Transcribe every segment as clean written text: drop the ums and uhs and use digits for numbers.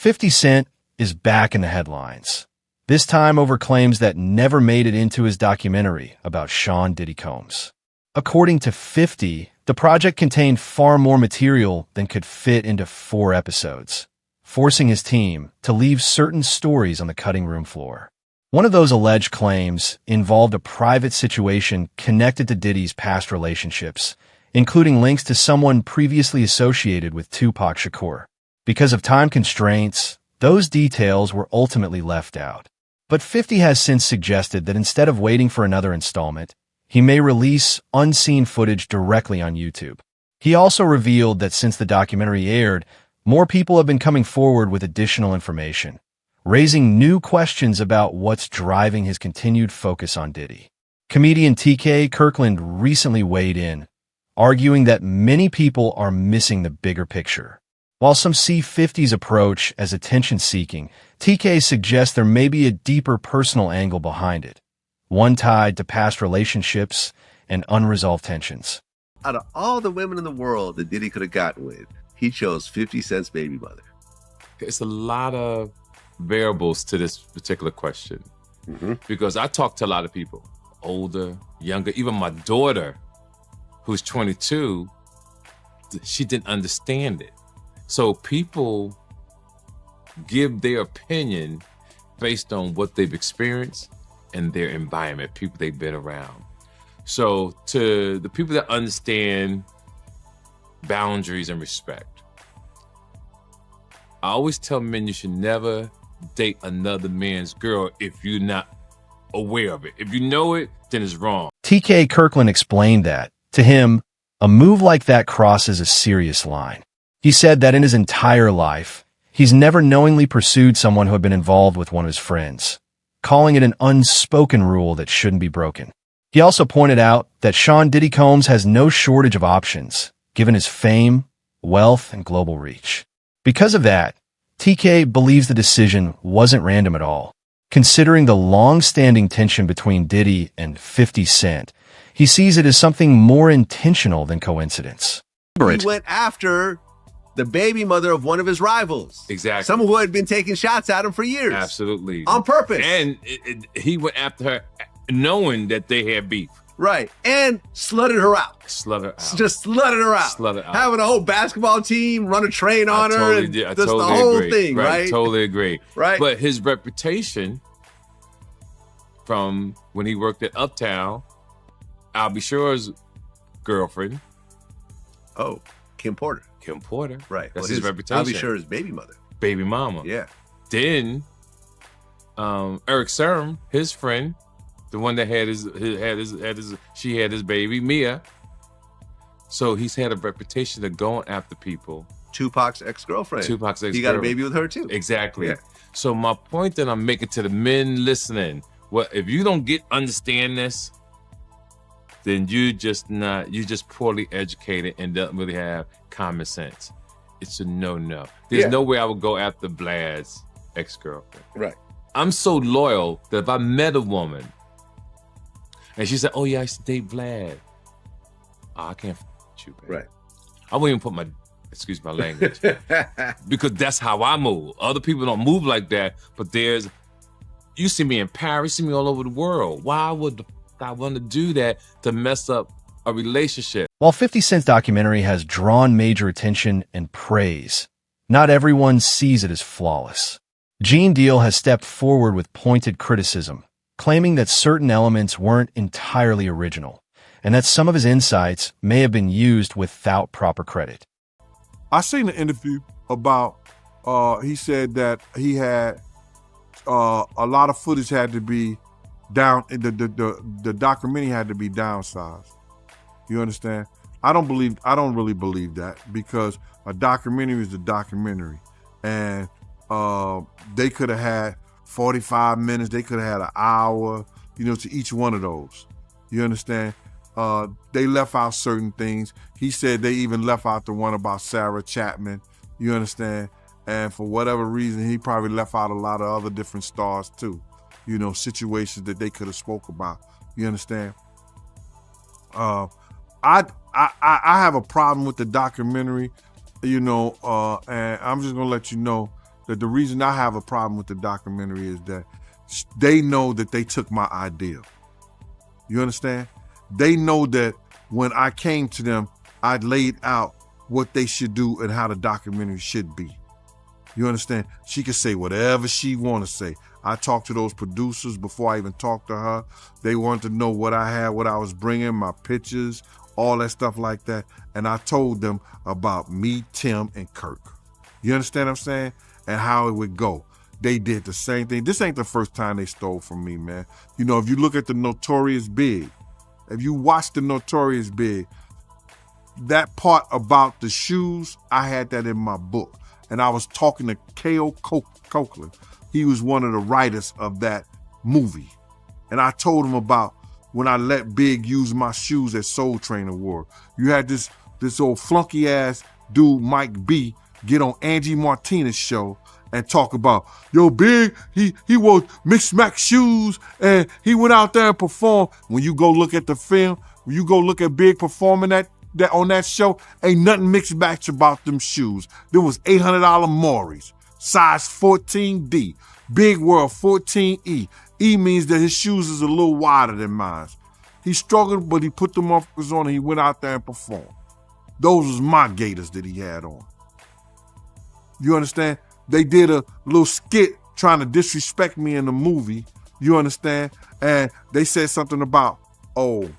50 Cent is back in the headlines, this time over claims that never made it into his documentary about Sean Diddy Combs. According to 50, the project contained far more material than could fit into 4 episodes, forcing his team to leave certain stories on the cutting room floor. One of those alleged claims involved a private situation connected to Diddy's past relationships, including links to someone previously associated with Tupac Shakur. Because of time constraints, those details were ultimately left out. But 50 has since suggested that instead of waiting for another installment, he may release unseen footage directly on YouTube. He also revealed that since the documentary aired, more people have been coming forward with additional information, raising new questions about what's driving his continued focus on Diddy. Comedian TK Kirkland recently weighed in, arguing that many people are missing the bigger picture. While some see 50's approach as attention-seeking, TK suggests there may be a deeper personal angle behind it, one tied to past relationships and unresolved tensions. Out of all the women in the world that Diddy could have gotten with, he chose 50 Cent's baby mother. It's a lot of variables to this particular question. Because I talk to a lot of people, older, younger, even my daughter, who's 22, she didn't understand it. So people give their opinion based on what they've experienced and their environment, people they've been around. So to the people that understand boundaries and respect, I always tell men you should never date another man's girl if you're not aware of it. If you know it, then it's wrong. TK Kirkland explained that, to him, a move like that crosses a serious line. He said that in his entire life, he's never knowingly pursued someone who had been involved with one of his friends, calling it an unspoken rule that shouldn't be broken. He also pointed out that Sean Diddy Combs has no shortage of options, given his fame, wealth, and global reach. Because of that, TK believes the decision wasn't random at all. Considering the long-standing tension between Diddy and 50 Cent, he sees it as something more intentional than coincidence. He went after the baby mother of one of his rivals. Exactly. Someone who had been taking shots at him for years. Absolutely. On purpose. And he went after her knowing that they had beef. Right. And slutted her out. Just slutted her out. Slutted out. Having a whole basketball team run a train on her. Totally and did. I just totally the whole agree. thing, right? Totally agree. Right. But his reputation from when he worked at Uptown, I'll be sure's girlfriend. Oh, Kim Porter. Kim Porter. Right. That's his reputation. I'll be sure his baby mother. Baby mama. Yeah. Then Eric Serm, his friend, the one that had his baby, Mia. So he's had a reputation of going after people. Tupac's ex-girlfriend. He got a baby with her too. Exactly. Yeah. So my point that I'm making to the men listening, well, if you don't understand this, then you're just poorly educated and don't really have common sense. It's a no-no. There's no way I would go after Vlad's ex-girlfriend. Right. I'm so loyal that if I met a woman and she said, oh yeah, I used to date Vlad. Oh, I can't f you, baby. Right. I won't even put excuse my language, because that's how I move. Other people don't move like that, but you see me in Paris, you see me all over the world. Why would I want to do that to mess up a relationship? While 50 Cent's documentary has drawn major attention and praise, not everyone sees it as flawless. Gene Deal has stepped forward with pointed criticism, claiming that certain elements weren't entirely original, and that some of his insights may have been used without proper credit. I seen an interview about, he said that he had a lot of footage had to be down, the documentary had to be downsized. You understand? I don't really believe that, because a documentary is a documentary, and they could have had 45 minutes, they could have had an hour, to each one of those. You understand? They left out certain things. He said they even left out the one about Sarah Chapman. You understand? And for whatever reason, he probably left out a lot of other different stars too. Situations that they could have spoke about. You understand? I have a problem with the documentary, and I'm just gonna let you know that the reason I have a problem with the documentary is that they know that they took my idea. You understand? They know that when I came to them, I laid out what they should do and how the documentary should be. You understand? She could say whatever she want to say. I talked to those producers before I even talked to her. They wanted to know what I had, what I was bringing, my pictures, all that stuff like that. And I told them about me, Tim, and Kirk. You understand what I'm saying? And how it would go. They did the same thing. This ain't the first time they stole from me, man. You know, if you look at the Notorious Big, if you watch the Notorious Big, that part about the shoes, I had that in my book. And I was talking to K.O. Copeland. He was one of the writers of that movie. And I told him about when I let Big use my shoes at Soul Train Award. You had this old flunky ass dude, Mike B, get on Angie Martinez's show and talk about, yo, Big, he wore mixed max shoes and he went out there and performed. When you go look at the film, when you go look at Big performing that on that show, ain't nothing mixed match about them shoes. There was $800 Maury's, size 14D. Big World 14E. E means that his shoes is a little wider than mine. He struggled, but he put them on and he went out there and performed. Those was my Gators that he had on. You understand? They did a little skit trying to disrespect me in the movie. You understand? And they said something about, oh,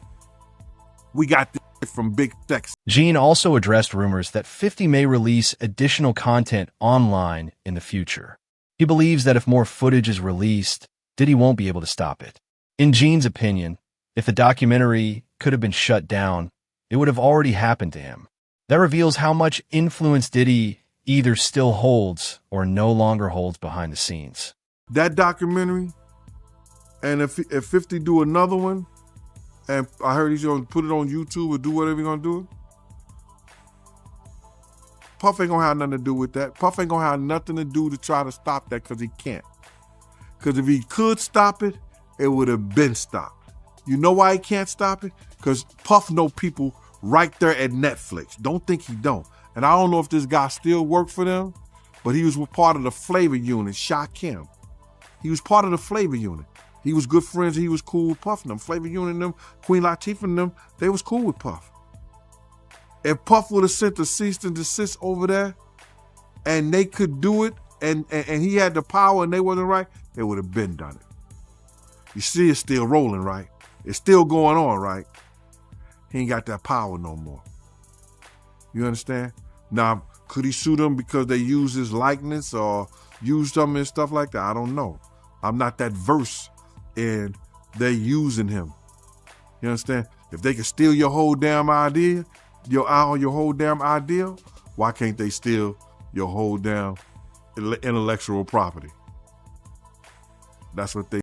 we got this from Big Tex. Gene also addressed rumors that 50 may release additional content online in the future. He believes that if more footage is released, Diddy won't be able to stop it. In Gene's opinion, if the documentary could have been shut down, it would have already happened to him. That reveals how much influence Diddy either still holds or no longer holds behind the scenes. That documentary, and if 50 do another one, and I heard he's gonna put it on YouTube or do whatever he's gonna do, Puff ain't gonna have nothing to do with that. Puff ain't gonna have nothing to do to try to stop that because he can't. Because if he could stop it, it would have been stopped. You know why he can't stop it? Because Puff know people right there at Netflix. Don't think he don't. And I don't know if this guy still worked for them, but he was part of the flavor unit, Shakim. He was part of the flavor unit. He was good friends. He was cool with Puff and them. Flavor unit and them, Queen Latifah and them, they was cool with Puff. If Puff would have sent a cease and desist over there and they could do it and he had the power and they wasn't right, they would have been done it. You see it's still rolling, right? It's still going on, right? He ain't got that power no more. You understand? Now, could he sue them because they used his likeness or used them and stuff like that? I don't know. I'm not that versed in they using him. You understand? If they can steal your whole damn idea, your whole damn idea, why can't they steal your whole damn intellectual property? That's what they